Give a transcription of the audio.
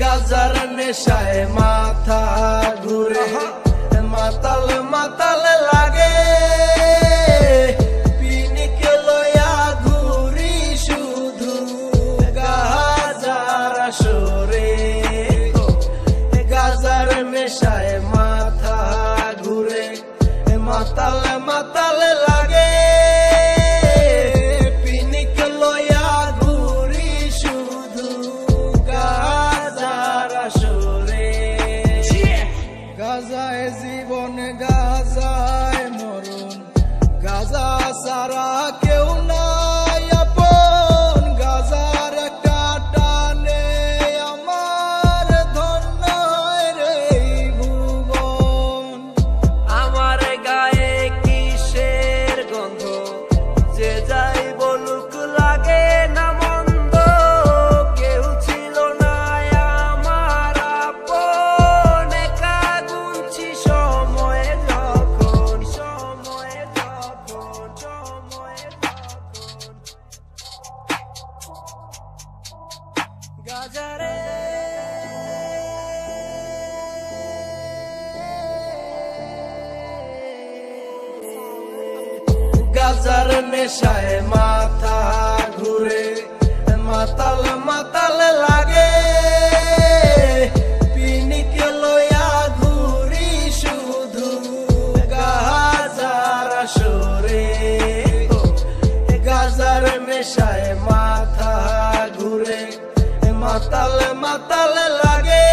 গাজার নেশায় মাথা ঘুরে, মাতাল মাতাল লাগে, পিনিকে লয়া ঘুরি শুধু গাজার আসরে। গাজার নেশায় মাথা ঘুরে, মাতাল মাতাল লাগে, পিনিকে লয়া ঘুরি শুধু গাজার আসরে। গাজায় জীবন গাজায় মরণ, গাজা সারা কেউ নাই আপন। গাজার একটা টানে আমার ধন্য রে ভুবন। আমার গায়ে কিসের গন্ধ, যে যাই বলুক লাগে না মন্দ। কেউ ছিল না আমার আপন, একা গুনছি সময়ে যখন, সময়ে যখন, সময়ে যখন। গাজারে গাজার নেশায় মাথা ঘুরে, মাতাল মাতাল লাগে, পিনিকে লয়া ঘুরি শুধু গাজার আসরে। গাজার নেশায় মাথা ঘুরে, মাতাল মাতাল লাগে,